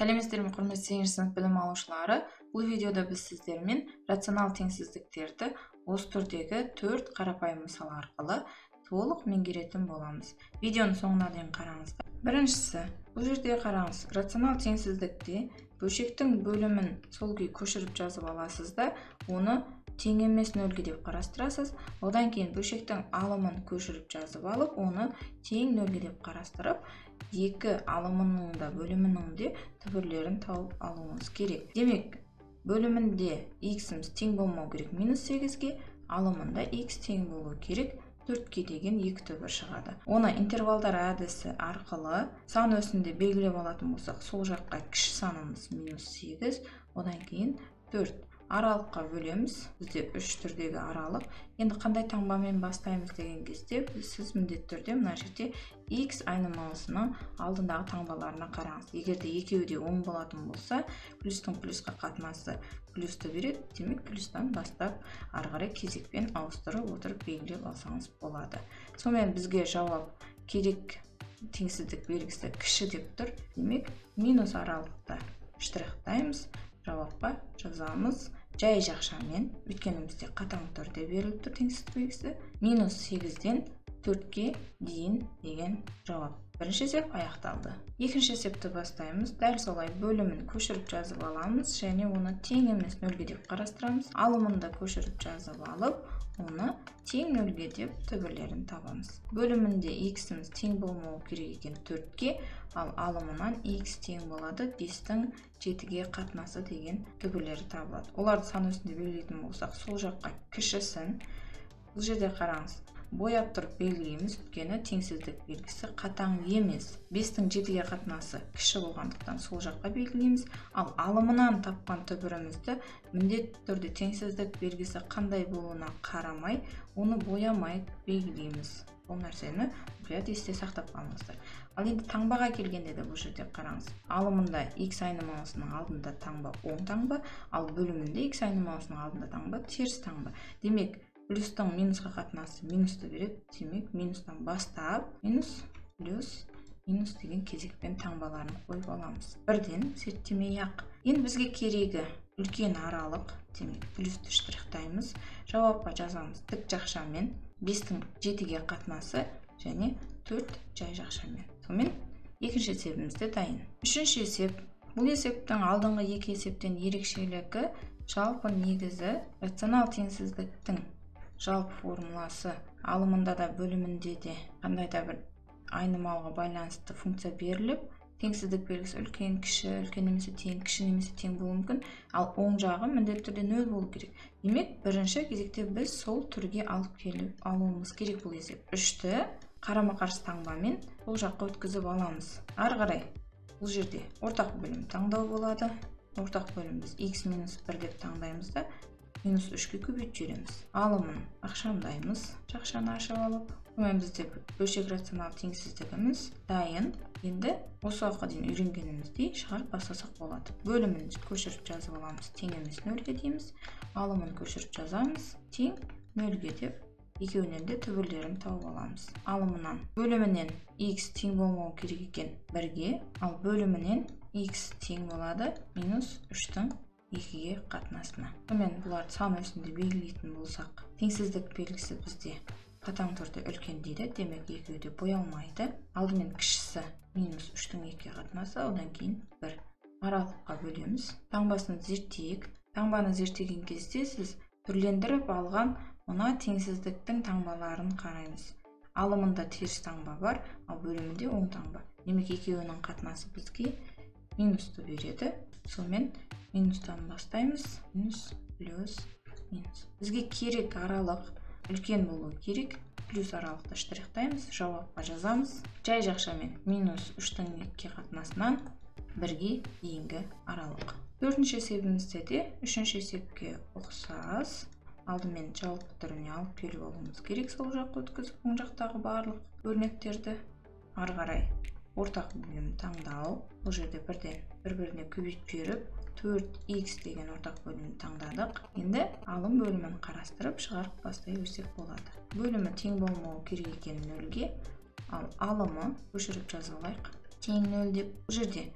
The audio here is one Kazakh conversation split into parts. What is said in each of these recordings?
Сәлеметсіздер ме, құрметті 8-ші сынып білім алушылары. Бұл видеода біз сіздермен рационал теңсіздіктерді осы түрдегі 4 қарапайым мысал арқылы толық меңгеретін боламыз. Видеоның соңына дейін қараңыздар. Біріншісі, бұл жерде қараңыз, рационал теңсіздікте бөлшектің бөлімін сол күй көшіріп жазып аласыз да, оны тең емес нөлге деп қарастырасыз. Одан кейін бөлшектің алымын көшіріп жазып алып, оны тең нөлге деп қарастырып, екі алымының да бөлімінің де түбірлерін тауып алуыңыз керек. Демек, бөлімінде x-іміз тең болмау керек минус 8-ге, алымында x тең болу керек 4-ке деген екі түбір шығады. Оны интервалдар әдісі арқылы сан өсінде белгілеп алатын болсақ, сол жаққа кіші санымыз минус 8, одан кейін 4. Аралыққа бөлеміз. Бізде 3 түрдегі аралық. Енді қандай таңбамен бастаймыз деген кезде, сіз міндетті түрде мына жерде x айнымалысының алдындағы таңбаларына қараңыз. Егер де екеуі де 10 болатын болса, плюстың плюсқа қатынасы плюсті береді. Демек, плюстан бастап ары қарай кезекпен ауыстырып отырып белгілеп алсаңыз болады. Сонымен бізге жауап керек теңсіздік белгісі кіші деп тұр. Демек, минус аралықта штрихтаймыз, жауапқа жазамыз. Жай жақшамен, өйткені бізде қатаң түрде беріліп тұр теңсіздік белгісі. Минус 8-ден 4-ке дейін деген жауап. Бірінші есеп аяқталды. Екінші есепті бастаймыз. Дәл солай бөлімін көшіріп жазып аламыз және оны тең емес нөлге деп қарастырамыз. Алымында көшіріп жазып алып, оны тең нөлге деп түбірлерін табамыз. Бөлімінде x-іміз тең болмауы керек екен 4-ке, ал алымынан x тең болады 5-тің 7-ге қатынасы деген түбірлері табылады. Оларды сан өсінде белгілейтін болсақ, сол жаққа кішісін, бұл жерде қараңыз, бояп тұрып белгілейміз, өйткені теңсіздік белгісі қатаң емес. 5-тің 7-ге қатынасы кіші болғандықтан сол жаққа белгілейміз, ал алымынан тапқан түбірімізді міндетті түрде теңсіздік белгісі қандай болуына қарамай, оны боямай белгілейміз. Бұл нәрсені мұқият есте сақтап қалыңыздар. Ал енді таңбаға келгенде де бұл жерде қараңыз. Алымында x айнымалысының алдында таңба оң таңба, ал бөлімінде x айнымалысының алдында таңба теріс таңба. Демек, плюстың минусқа қатынасы минусты береді. Демек, минустан бастап минус, плюс, минус деген кезекпен таңбаларын қойып аламыз. Бірден зерттемей-ақ. Енді бізге керегі үлкен аралық, демек, плюсті штрихтаймыз. Жауапқа жазамыз тік жақшамен, 5-тің 7-ге қатынасы және 4 жай жақшамен. Сонымен екінші есебімізде дайын. Үшінші есеп. Бұл есептің алдыңғы екі есептен ерекшелігі жалпы негізі рационал теңсіздіктің жалпы формуласы. Алымында да бөлімінде де қандай да бір айнымалыға байланысты функция беріліп, теңсіздік белгісі үлкен, кіші, үлкен немесе тең, кіші немесе тең болуы мүмкін, ал оң жағы міндетті түрде 0 болу керек. Демек, бірінші кезекте біз сол түрге алып келіп алуымыз керек бұл есеп. 3-ті қарама-қарсы таңбамен бұл жаққа өткізіп аламыз. Ары қарай бұл жерде ортақ бөлім таңдау болады. Ортақ бөлім біз x-1 деп таңдаймыз да, минус 3-ке көбейтіп жібереміз. Алымын ақшамдаймыз, жақшаны ашып алып. Сонымен бізде бөлшек рационал теңсіздігіміз дайын. Енді осы уақытқа дейін үйренгеніміздей шығарып бастасақ болады. Бөлімін көшіріп жазып аламыз, тең емес 0-ге дейміз. Алымын көшіріп жазамыз, тең 0-ге деп екеуінен де түбірлерін тауып аламыз. Алымынан бөлімінен x тең болмауы керек екен 1-ге, ал бөлімінен x тең болады минус 3-тің 2-ге қатынасына. Сонымен бұларды сан өсінде белгілейтін болсақ, теңсіздік белгісі бізде қатаң түрде үлкен дейді, демек екеуі де боялмайды. Алдымен кішісі минус 3-тің 2-ге қатынасы, одан кейін 1. Аралыққа бөлеміз. Таңбасын зерттейік. Таңбаны зерттеген кезде сіз түрлендіріп алған мына теңсіздіктің таңбаларын қараймыз. Алымында теріс таңба бар, ал бөлімінде оң таңба. Демек екеуінің қатынасы бізге минусты береді. Сонымен минустан бастаймыз. Минус, плюс, минус. Бізге керек аралық үлкен болу керек. Плюс аралықты штрихтаймыз, жауапқа жазамыз. Жай жақшамен минус 3-тің 2-ге қатынасынан 1-ге дейінгі аралық. Төртінші есебімізде де үшінші есепке ұқсас. Алдымен жалпы түріне алып келіп алуымыз керек. Сол жаққа өткізіп, оң жақтағы барлық өрнектерді ары қарай ортақ бөлім таңдау. Бұл жерде бірден бір-біріне көбейтіп жіберіп, 4x деген ортақ бөлімді таңдадық. Енді алым бөлімін қарастырып шығарып бастай өсек болады. Бөлімі тең болмауы керек екен 0-ге, ал алымы көшіріп жазып алайық. Тең 0 деп бұл жерде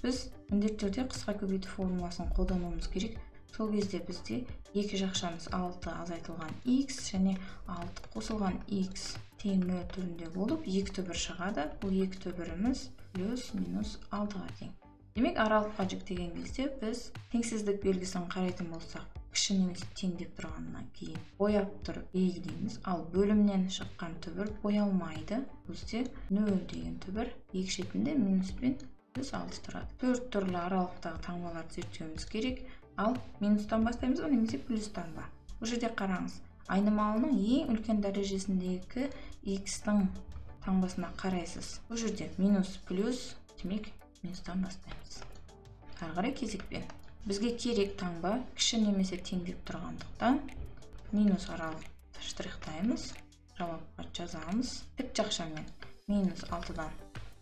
біз міндетті түрде қысқа көбейту формуласын қолдануымыз керек. Сол кезде бізде екі жақшамыз 6 азайтылған x және 6 қосылған x тең 0 түрінде болып, екі түбір шығады. Бұл екі түбіріміз плюс минус 6-ға тең. Демек, аралыққа жүктеген кезде біз теңсіздік белгісін қарайтын болсақ, кіші немесе тең деп тұрғаннан кейін бояп тұрып белгілейміз. Ал бөлімнен шыққан түбір боялмайды. Бізде 0 деген түбір екі шетінде минус пен плюс 6 тұрады. Төрт түрлі аралықтағы таңбаларды зерттеуіміз керек. Ал минустан бастаймыз ба немесе плюстан ба? Бұл жерде қараңыз. Айнымалының ең үлкен дәрежесіндегі x-тің таңбасына қарайсыз. Бұл жерде минус плюс, демек минустан бастаймыз. Ары қарай кезекпен. Бізге керек таңба кіші немесе тең деп тұрғандықтан минус аралықты штрихтаймыз. Жауапқа жазамыз. Тік жақшамен минус 6-дан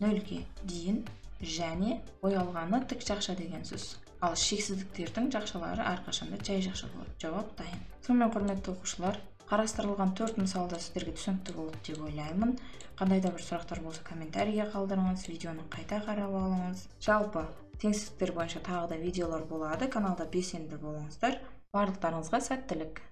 0-ге дейін және боялғаны тік жақша деген сөз. Ал шексіздіктердің жақшалары әрқашанда жай жақша болады. Жауап дайын. Сонымен құрметті оқушылар, қарастырылған 4 мысалда сіздерге түсінікті болды деп ойлаймын. Қандай да бір сұрақтар болса комментарийге қалдырыңыз, видеоны қайта қарап алыңыз. Жалпы теңсіздіктер бойынша тағы да видеолар болады. Каналда белсенді болыңыздар. Барлықтарыңызға сәттілік.